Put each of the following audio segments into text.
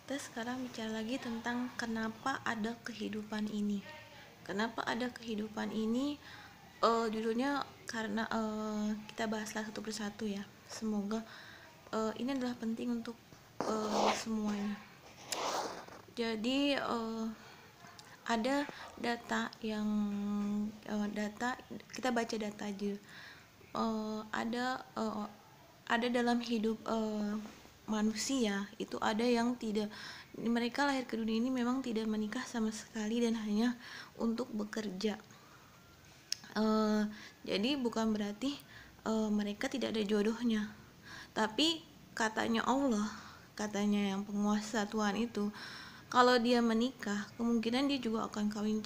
Kita sekarang bicara lagi tentang kenapa ada kehidupan ini. Kenapa ada kehidupan ini? Judulnya karena kita bahaslah satu persatu ya. Semoga ini adalah penting untuk semuanya. Jadi ada data yang data kita baca data aja. Eh, ada eh, ada dalam hidup manusia itu ada yang tidak, mereka lahir ke dunia ini memang tidak menikah sama sekali dan hanya untuk bekerja. Eh, jadi bukan berarti mereka tidak ada jodohnya, tapi katanya yang penguasa Tuhan itu, kalau dia menikah kemungkinan dia juga akan kawin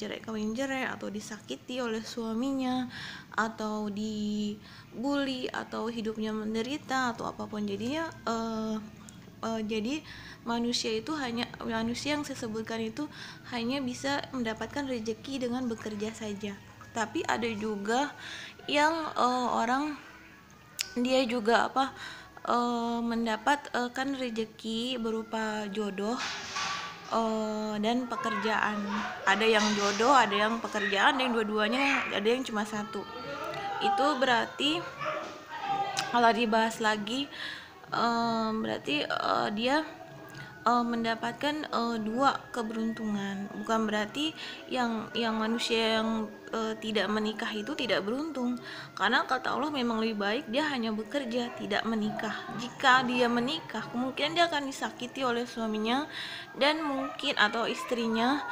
cerai atau disakiti oleh suaminya atau dibully atau hidupnya menderita atau apapun. Jadinya jadi manusia yang saya sebutkan itu hanya bisa mendapatkan rezeki dengan bekerja saja. Tapi ada juga yang orang dia juga mendapat kan rezeki berupa jodoh dan pekerjaan. Ada yang jodoh, ada yang pekerjaan, ada yang dua-duanya, ada yang cuma satu. Itu berarti kalau dibahas lagi berarti dia mendapatkan dua keberuntungan. Bukan berarti yang manusia yang tidak menikah itu tidak beruntung, karena kata Allah memang lebih baik dia hanya bekerja tidak menikah. Jika dia menikah kemungkinan dia akan disakiti oleh suaminya dan mungkin atau istrinya,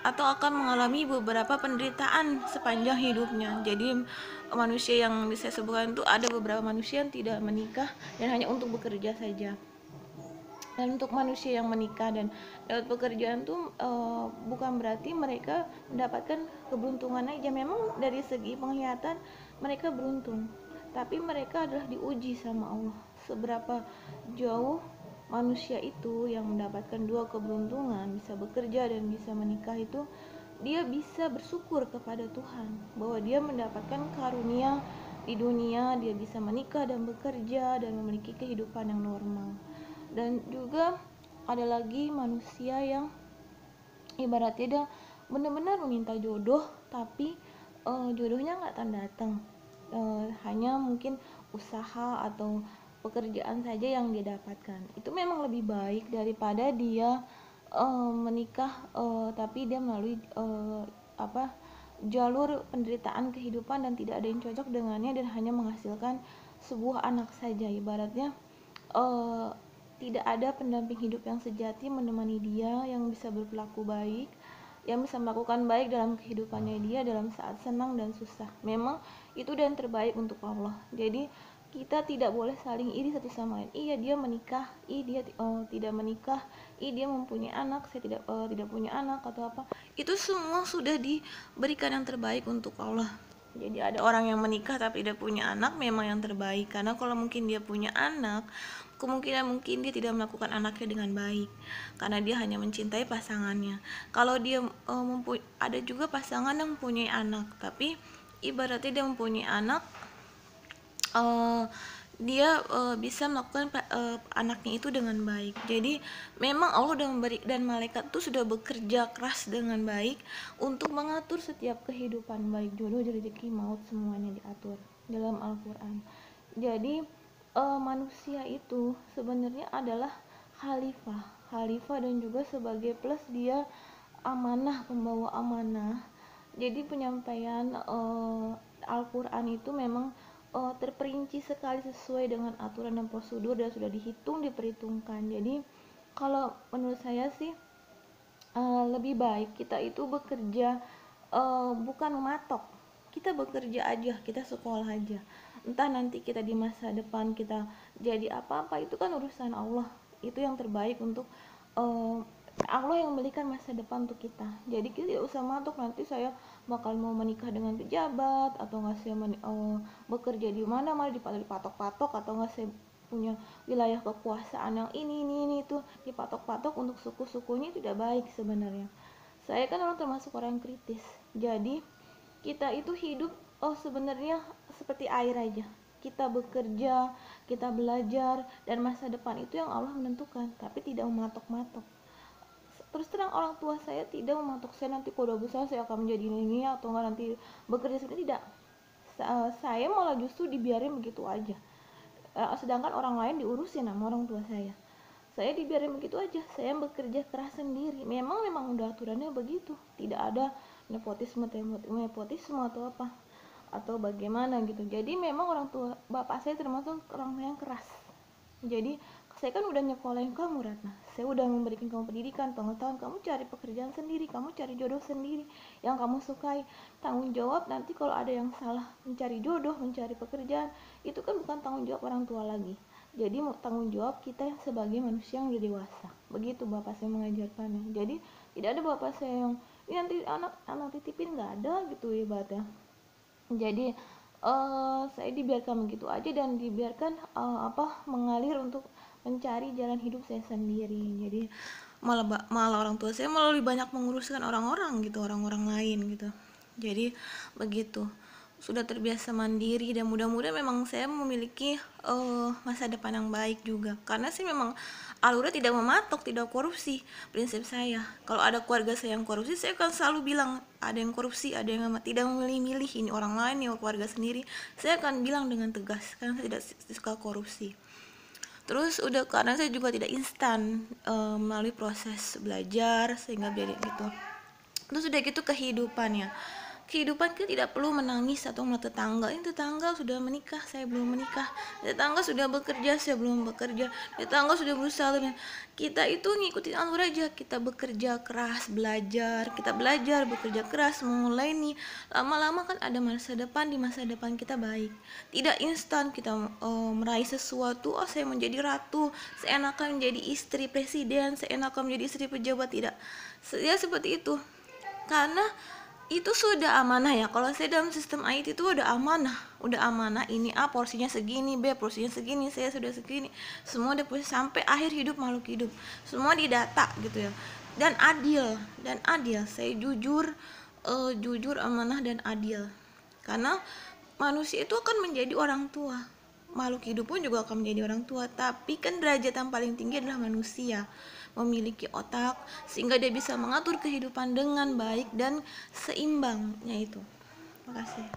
atau akan mengalami beberapa penderitaan sepanjang hidupnya. Jadi manusia yang bisa sebutkan itu ada beberapa manusia yang tidak menikah dan hanya untuk bekerja saja. Dan untuk manusia yang menikah dan dapat pekerjaan tuh bukan berarti mereka mendapatkan keberuntungan aja. Memang dari segi penglihatan mereka beruntung, tapi mereka adalah diuji sama Allah. Seberapa jauh manusia itu yang mendapatkan dua keberuntungan, bisa bekerja dan bisa menikah, itu dia bisa bersyukur kepada Tuhan bahwa dia mendapatkan karunia di dunia, dia bisa menikah dan bekerja dan memiliki kehidupan yang normal. Dan juga ada lagi manusia yang ibaratnya dia benar-benar meminta jodoh, tapi jodohnya nggak datang, hanya mungkin usaha atau pekerjaan saja yang dia dapatkan. Itu memang lebih baik daripada dia menikah tapi dia melalui jalur penderitaan kehidupan dan tidak ada yang cocok dengannya dan hanya menghasilkan sebuah anak saja. Ibaratnya uh, tidak ada pendamping hidup yang sejati menemani dia, yang bisa berperilaku baik, yang bisa melakukan baik dalam kehidupannya dia dalam saat senang dan susah. Memang itu dan terbaik untuk Allah. Jadi kita tidak boleh saling iri satu sama lain. Iya dia menikah, dia tidak menikah, dia mempunyai anak, saya tidak punya anak atau apa. Itu semua sudah diberikan yang terbaik untuk Allah. Jadi ada orang yang menikah tapi tidak punya anak, memang yang terbaik, karena kalau mungkin dia punya anak, kemungkinan mungkin dia tidak melakukan anaknya dengan baik karena dia hanya mencintai pasangannya. Kalau dia ada juga pasangan yang mempunyai anak, tapi ibaratnya dia mempunyai anak, uh, dia bisa melakukan anaknya itu dengan baik. Jadi memang Allah sudah memberi, dan malaikat itu sudah bekerja keras dengan baik untuk mengatur setiap kehidupan, baik jodoh, rezeki, maut, semuanya diatur dalam Al-Quran. Jadi manusia itu sebenarnya adalah khalifah dan juga sebagai plus dia amanah, pembawa amanah. Jadi penyampaian Al-Quran itu memang terperinci sekali sesuai dengan aturan dan prosedur dan sudah diperhitungkan. Jadi kalau menurut saya sih lebih baik kita itu bekerja, bukan mematok. Kita bekerja aja, kita sekolah aja. Entah nanti kita di masa depan kita jadi apa-apa, itu kan urusan Allah. Itu yang terbaik untuk Allah yang memberikan masa depan untuk kita. Jadi kita tidak usah matok nanti saya bakal mau menikah dengan pejabat atau nggak saya bekerja di mana malah dipatok-patok, atau nggak saya punya wilayah kekuasaan yang ini itu dipatok-patok untuk suku-sukunya. Tidak baik sebenarnya. Saya kan orang termasuk orang kritis, jadi kita itu hidup sebenarnya seperti air aja. Kita bekerja, kita belajar, dan masa depan itu yang Allah menentukan, tapi tidak mematok-matok. terus terang orang tua saya tidak mematok saya nanti kalau udah besar saya akan menjadi ini atau enggak nanti bekerja seperti tidak. Saya malah justru dibiarin begitu aja. Sedangkan orang lain diurusin sama orang tua saya dibiarin begitu aja. Saya bekerja keras sendiri, memang udah aturannya begitu, tidak ada nepotisme atau apa atau bagaimana gitu. Jadi memang orang tua bapak saya termasuk orang yang keras. Jadi saya kan udah nyekolahin kamu Ratna, saya udah memberikan kamu pendidikan, pengetahuan, kamu cari pekerjaan sendiri, kamu cari jodoh sendiri yang kamu sukai. Tanggung jawab nanti kalau ada yang salah mencari jodoh, mencari pekerjaan, itu kan bukan tanggung jawab orang tua lagi, jadi tanggung jawab kita sebagai manusia yang udah dewasa. Begitu bapak saya mengajarkannya. Jadi tidak ada bapak saya yang ini nanti anak titipin, nggak ada gitu ibaratnya. Jadi saya dibiarkan begitu aja dan dibiarkan mengalir untuk mencari jalan hidup saya sendiri. Jadi malah orang tua saya malah lebih banyak menguruskan orang-orang gitu, orang-orang lain gitu. Jadi begitu, sudah terbiasa mandiri dan mudah-mudahan memang saya memiliki masa depan yang baik juga, karena sih memang alurnya tidak mematok, tidak korupsi. Prinsip saya, kalau ada keluarga saya yang korupsi, saya akan selalu bilang ada yang korupsi, ada yang tidak memilih-milih ini orang lain, ini keluarga sendiri. Saya akan bilang dengan tegas karena saya tidak suka korupsi. Terus udah, karena saya juga tidak instan melalui proses belajar sehingga jadi gitu. Terus udah gitu kehidupan kita tidak perlu menangis atau melihat tetangga, ini tetangga sudah menikah, saya belum menikah, tetangga sudah bekerja, saya belum bekerja, tetangga sudah berusaha. Kita itu ngikutin alur aja, kita bekerja keras, kita belajar bekerja keras, memulai nih, lama-lama kan ada masa depan, di masa depan kita baik. Tidak instan kita meraih sesuatu, saya menjadi ratu, saya enakan menjadi istri presiden, saya enakan menjadi istri pejabat, tidak. Ya seperti itu, karena itu sudah amanah ya. Kalau saya dalam sistem IT itu udah amanah, ini A porsinya segini, B porsinya segini, saya sudah segini, semua udah sampai akhir hidup makhluk hidup, semua didata gitu ya. Dan adil, saya jujur, amanah dan adil, karena manusia itu akan menjadi orang tua, makhluk hidup pun juga akan menjadi orang tua, tapi kan derajat yang paling tinggi adalah manusia, memiliki otak sehingga dia bisa mengatur kehidupan dengan baik dan seimbangnya itu. Terima kasih.